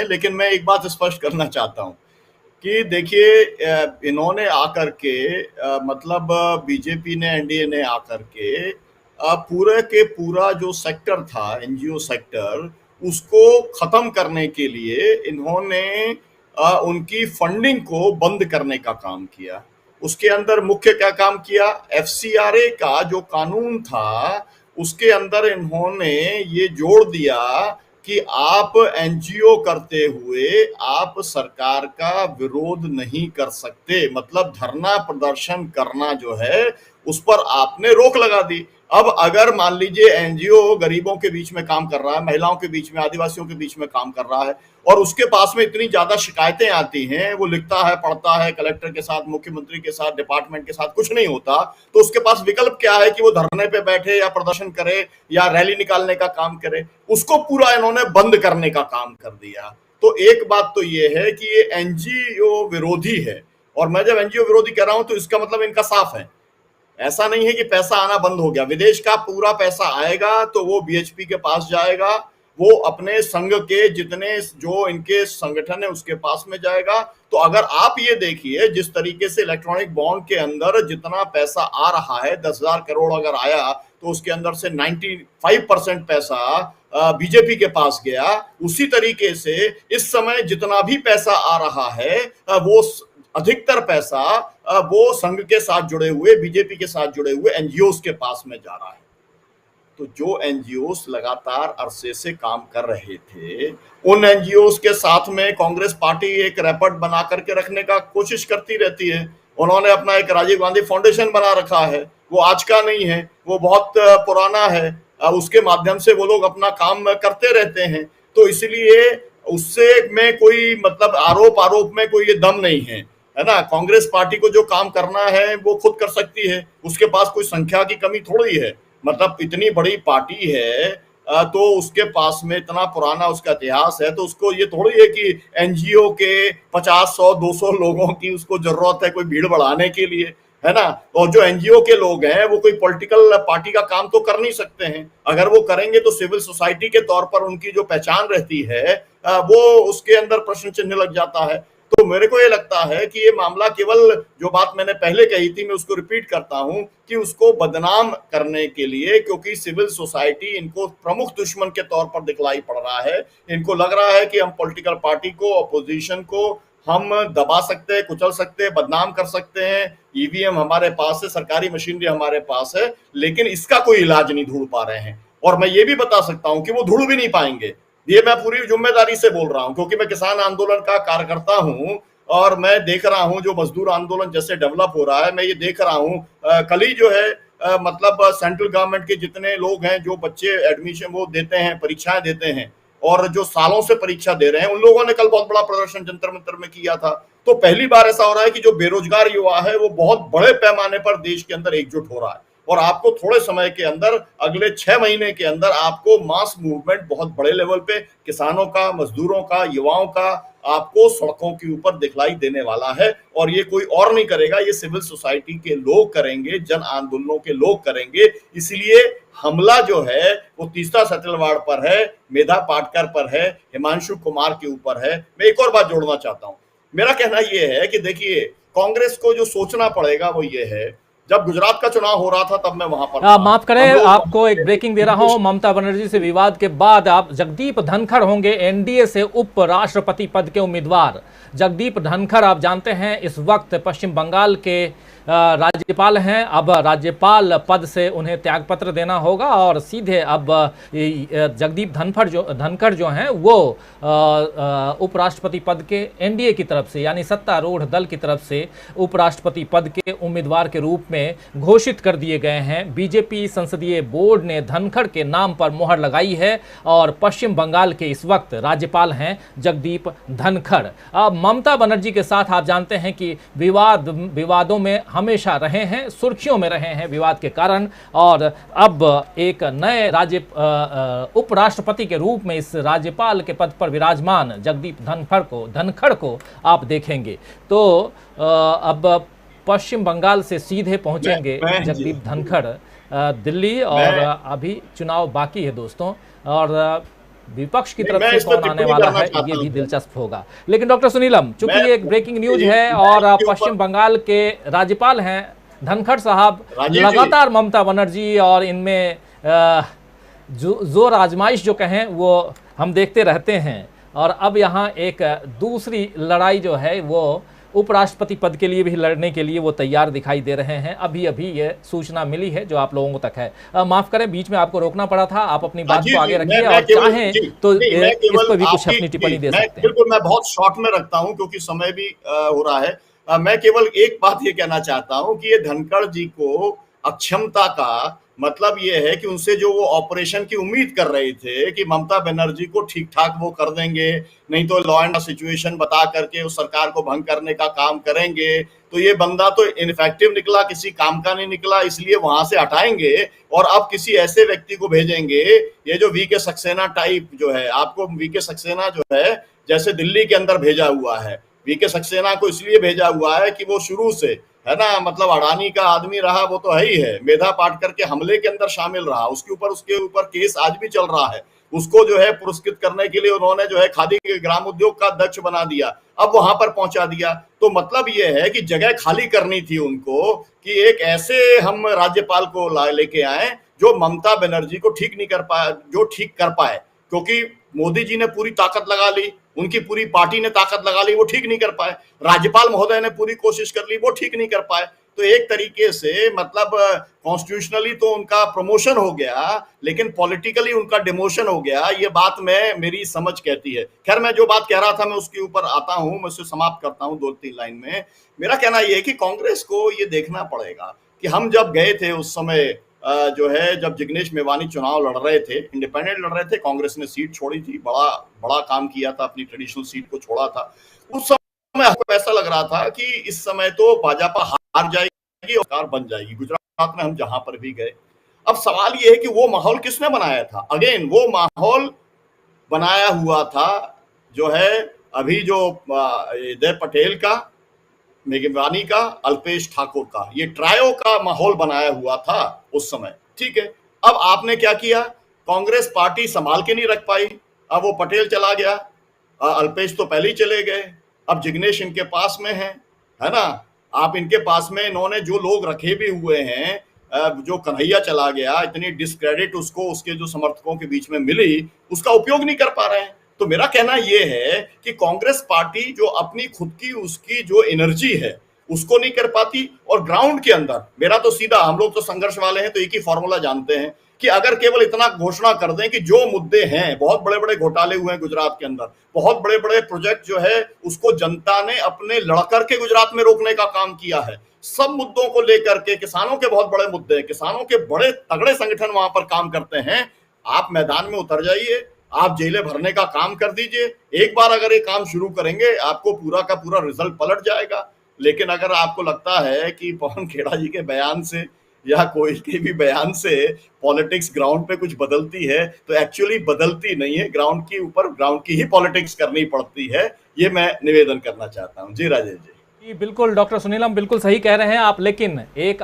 लेकिन मैं एक बात स्पष्ट करना चाहता हूँ कि देखिए, इन्होंने आकर के मतलब बीजेपी ने, एनडीए ने आकर के पूरे के पूरा जो सेक्टर था, एनजीओ सेक्टर, उसको खत्म करने के लिए इन्होंने उनकी फंडिंग को बंद करने का काम किया। उसके अंदर मुख्य क्या काम किया, एफसीआरए का जो कानून था उसके अंदर इन्होंने ये जोड़ दिया कि आप एनजीओ करते हुए आप सरकार का विरोध नहीं कर सकते, मतलब धरना प्रदर्शन करना जो है उस पर आपने रोक लगा दी। अब अगर मान लीजिए एनजीओ गरीबों के बीच में काम कर रहा है, महिलाओं के बीच में, आदिवासियों के बीच में काम कर रहा है और उसके पास में इतनी ज्यादा शिकायतें आती हैं, वो लिखता है, पढ़ता है, कलेक्टर के साथ, मुख्यमंत्री के साथ, डिपार्टमेंट के साथ, कुछ नहीं होता, तो उसके पास विकल्प क्या है कि वो धरने पे बैठे या प्रदर्शन करे या रैली निकालने का काम करे। उसको पूरा इन्होंने बंद करने का काम कर दिया। तो एक बात तो ये है कि ये एनजीओ विरोधी है, और मैं जब एनजीओ विरोधी कह रहा हूं तो इसका मतलब इनका साफ है, ऐसा नहीं है कि पैसा आना बंद हो गया। विदेश का पूरा पैसा आएगा तो वो बीएचपी के पास जाएगा, वो अपने संघ के जितने जो इनके संगठन है उसके पास में जाएगा। तो अगर आप ये देखिए जिस तरीके से इलेक्ट्रॉनिक बॉन्ड के अंदर जितना पैसा आ रहा है, 10,000 करोड़ अगर आया तो उसके अंदर से 95% पैसा बीजेपी के पास गया। उसी तरीके से इस समय जितना भी पैसा आ रहा है वो अधिकतर पैसा वो संघ के साथ जुड़े हुए, बीजेपी के साथ जुड़े हुए एनजीओस के पास में जा रहा है। तो जो एनजीओस लगातार अरसे से काम कर रहे थे, उन एनजीओस के साथ में कांग्रेस पार्टी एक रैपट बना करके रखने का कोशिश करती रहती है। उन्होंने अपना एक राजीव गांधी फाउंडेशन बना रखा है, वो आज का नहीं है, वो बहुत पुराना है। उसके माध्यम से वो लोग अपना काम करते रहते हैं। तो इसलिए उससे में कोई मतलब आरोप में कोई ये दम नहीं है ना। कांग्रेस पार्टी को जो काम करना है वो खुद कर सकती है, उसके पास कोई संख्या की कमी थोड़ी है। मतलब इतनी बड़ी पार्टी है तो उसके पास में इतना पुराना उसका इतिहास है, तो उसको ये थोड़ी है कि एनजीओ के 50, 100, 200 लोगों की उसको जरूरत है कोई भीड़ बढ़ाने के लिए, है ना। और जो एनजीओ के लोग हैं वो कोई पॉलिटिकल पार्टी का काम तो कर नहीं सकते हैं। अगर वो करेंगे तो सिविल सोसाइटी के तौर पर उनकी जो पहचान रहती है वो उसके अंदर प्रश्न चिन्ह लग जाता है। तो मेरे को ये लगता है कि ये मामला केवल, जो बात मैंने पहले कही थी मैं उसको रिपीट करता हूं, कि उसको बदनाम करने के लिए, क्योंकि सिविल सोसाइटी इनको प्रमुख दुश्मन के तौर पर दिखलाई पड़ रहा है। इनको लग रहा है कि हम पॉलिटिकल पार्टी को, अपोजिशन को हम दबा सकते हैं, कुचल सकते हैं, बदनाम कर सकते हैं। ईवीएम हमारे पास है, सरकारी मशीनरी हमारे पास है, लेकिन इसका कोई इलाज नहीं ढूंढ पा रहे हैं। और मैं ये भी बता सकता हूं कि वो ढूंढ भी नहीं पाएंगे। ये मैं पूरी जिम्मेदारी से बोल रहा हूं, क्योंकि मैं किसान आंदोलन का कार्यकर्ता हूं और मैं देख रहा हूं जो मजदूर आंदोलन जैसे डेवलप हो रहा है। मैं ये देख रहा हूं कल ही जो है मतलब सेंट्रल गवर्नमेंट के जितने लोग हैं, जो बच्चे एडमिशन वो देते हैं, परीक्षाएं देते हैं और जो सालों से परीक्षा दे रहे हैं, उन लोगों ने कल बहुत बड़ा प्रदर्शन जंतर मंतर में किया था। तो पहली बार ऐसा हो रहा है कि जो बेरोजगार युवा है वो बहुत बड़े पैमाने पर देश के अंदर एकजुट हो रहा है। और आपको थोड़े समय के अंदर, अगले 6 महीने के अंदर आपको मास मूवमेंट बहुत बड़े लेवल पे किसानों का, मजदूरों का, युवाओं का आपको सड़कों के ऊपर दिखलाई देने वाला है। और ये कोई और नहीं करेगा, ये सिविल सोसाइटी के लोग करेंगे, जन आंदोलनों के लोग करेंगे। इसलिए हमला जो है वो तीसरा सतलवाड़ पर है, मेधा पाटकर पर है, हिमांशु कुमार के ऊपर है। मैं एक और बात जोड़ना चाहता हूं। मेरा कहना यह है कि देखिए, कांग्रेस को जो सोचना पड़ेगा वो ये है, जब गुजरात का चुनाव हो रहा था तब मैं वहां पर था। माफ करें, आपको एक ब्रेकिंग दे रहा हूं। ममता बनर्जी से विवाद के बाद आप जगदीप धनखड़ होंगे एनडीए से उपराष्ट्रपति पद के उम्मीदवार। जगदीप धनखड़ आप जानते हैं इस वक्त पश्चिम बंगाल के राज्यपाल हैं। अब राज्यपाल पद से उन्हें त्यागपत्र देना होगा और सीधे अब जगदीप धनखड़ जो हैं वो उपराष्ट्रपति पद के एनडीए की तरफ से, यानी सत्तारूढ़ दल की तरफ से उपराष्ट्रपति पद के उम्मीदवार के रूप में घोषित कर दिए गए हैं। बीजेपी संसदीय बोर्ड ने धनखड़ के नाम पर मोहर लगाई है और पश्चिम बंगाल के इस वक्त राज्यपाल हैं जगदीप धनखड़। अब ममता बनर्जी के साथ आप जानते हैं कि विवादों में हमेशा रहे हैं, सुर्खियों में रहे हैं विवाद के कारण, और अब एक नए उपराष्ट्रपति के रूप में इस राज्यपाल के पद पर विराजमान जगदीप धनखड़ को आप देखेंगे। तो अब पश्चिम बंगाल से सीधे पहुंचेंगे जगदीप धनखड़ दिल्ली, और अभी चुनाव बाकी है दोस्तों। और विपक्ष की नहीं, तरफ मैं से इस पर कौन आने टिप्पणी वाला करना है चाहता ये भी हूँ। दिलचस्प होगा। लेकिन डॉक्टर सुनीलम, चूंकि मैं ये एक ब्रेकिंग न्यूज है मैं और इसके ऊपर पश्चिम बंगाल के राज्यपाल हैं धनखड़ साहब, राजीव जी। लगातार ममता बनर्जी और इनमें जो जोर आजमाइश जो कहें वो हम देखते रहते हैं। और अब यहाँ एक दूसरी लड़ाई जो है वो उपराष्ट्रपति पद के लिए भी लड़ने के लिए वो तैयार दिखाई दे रहे हैं। अभी अभी ये सूचना मिली है जो आप लोगों तक है। माफ करें, बीच में आपको रोकना पड़ा था, आप अपनी हाँ बात जी, को जी, आगे रखिए मैं और केवल चाहें जी, तो नहीं, मैं इस केवल पर भी कुछ आपकी अपनी जी, टिप्पणी दे मैं सकते हैं। बिल्कुल मैं बहुत शॉर्ट में रखता हूँ क्योंकि समय भी हो रहा है। मैं केवल एक बात ये कहना चाहता हूँ कि ये धनखड़ जी को अक्षमता का मतलब ये है कि उनसे जो वो ऑपरेशन की उम्मीद कर रहे थे कि ममता बनर्जी को ठीक-ठाक वो कर देंगे, नहीं तो लॉ एंड सिचुएशन बता करके उस सरकार को भंग करने का काम करेंगे, तो ये बंदा तो इनफेक्टिव निकला, किसी काम का नहीं निकला, इसलिए वहां से हटाएंगे और अब किसी ऐसे व्यक्ति को भेजेंगे। ये जो वीके सक्सेना टाइप जो है, आपको वीके सक्सेना जो है जैसे दिल्ली के अंदर भेजा हुआ है, वीके सक्सेना को इसलिए भेजा हुआ है कि वो शुरू से है ना, मतलब अडानी का आदमी रहा, वो तो है ही है, मेधा पाटकर के हमले के अंदर शामिल रहा, उसके ऊपर केस आज भी चल रहा है। उसको जो है पुरस्कृत करने के लिए उन्होंने जो है खादी के ग्राम उद्योग का अध्यक्ष बना दिया, अब वहां पर पहुंचा दिया। तो मतलब ये है कि जगह खाली करनी थी उनको कि एक ऐसे हम राज्यपाल को लेके आए जो ममता बनर्जी को ठीक नहीं कर पाए, जो ठीक कर पाए, क्योंकि मोदी जी ने पूरी ताकत लगा ली, उनकी पूरी पार्टी ने ताकत लगा ली, वो ठीक नहीं कर पाए। राज्यपाल महोदय ने पूरी कोशिश कर ली, वो ठीक नहीं कर पाए। तो एक तरीके से मतलब कॉन्स्टिट्यूशनली तो उनका प्रमोशन हो गया, लेकिन पॉलिटिकली उनका डिमोशन हो गया। ये बात मैं मेरी समझ कहती है। खैर, मैं जो बात कह रहा था मैं उसके ऊपर आता हूं, मैं उसे समाप्त करता हूं 2-3 लाइन में। मेरा कहना यह है कि कांग्रेस को ये देखना पड़ेगा कि हम जब गए थे उस समय जो है, जब जिग्नेश मेवानी चुनाव लड़ रहे थे, इंडिपेंडेंट लड़ रहे थे, कांग्रेस ने सीट छोड़ी थी, बड़ा बड़ा काम किया था, अपनी ट्रेडिशनल सीट को छोड़ा था। उस समय हमको ऐसा लग रहा था कि इस समय तो भाजपा हार जाएगी और सरकार बन जाएगी। गुजरात में हम जहां पर भी गए, अब सवाल ये है कि वो माहौल किसने बनाया था? अगेन वो माहौल बनाया हुआ था जो है अभी जो जय पटेल का, मेघवानी का, अल्पेश ठाकुर का, ये ट्रायो का माहौल बनाया हुआ था उस समय। ठीक है, अब आपने क्या किया? कांग्रेस पार्टी संभाल के नहीं रख पाई, अब वो पटेल चला गया, अल्पेश तो पहले ही चले गए, अब जिग्नेश इनके पास में है ना। आप इनके पास में इन्होंने जो लोग रखे भी हुए हैं, जो कन्हैया चला गया, इतनी डिस्क्रेडिट उसको उसके जो समर्थकों के बीच में मिली, उसका उपयोग नहीं कर पा रहे हैं। तो मेरा कहना यह है कि कांग्रेस पार्टी जो अपनी खुद की उसकी जो एनर्जी है उसको नहीं कर पाती, और ग्राउंड के अंदर मेरा तो सीधा, हम लोग तो संघर्ष वाले हैं तो एक ही फॉर्मूला जानते हैं कि अगर केवल इतना घोषणा कर दें कि जो मुद्दे हैं, बहुत बड़े बड़े घोटाले हुए हैं गुजरात के अंदर, बहुत बड़े बड़े प्रोजेक्ट जो है उसको जनता ने अपने लड़कर के गुजरात में रोकने का काम किया है, सब मुद्दों को लेकर के, किसानों के बहुत बड़े मुद्दे हैं, किसानों के बड़े तगड़े संगठन वहां पर काम करते हैं। आप मैदान में उतर जाइए, आप जेलें भरने का काम कर दीजिए, एक बार अगर ये काम शुरू करेंगे आपको पूरा का पूरा रिजल्ट पलट जाएगा। लेकिन अगर आपको लगता है कि पवन खेड़ा जी के बयान से या कोई के भी बयान से पॉलिटिक्स ग्राउंड पे कुछ बदलती है, तो एक्चुअली बदलती नहीं है, ग्राउंड के ऊपर ग्राउंड की ही पॉलिटिक्स करनी पड़ती है। ये मैं निवेदन करना चाहता हूँ। जी राजेश जी। जी बिल्कुल, डॉक्टर सुनीलम बिल्कुल सही कह रहे हैं आप। लेकिन एक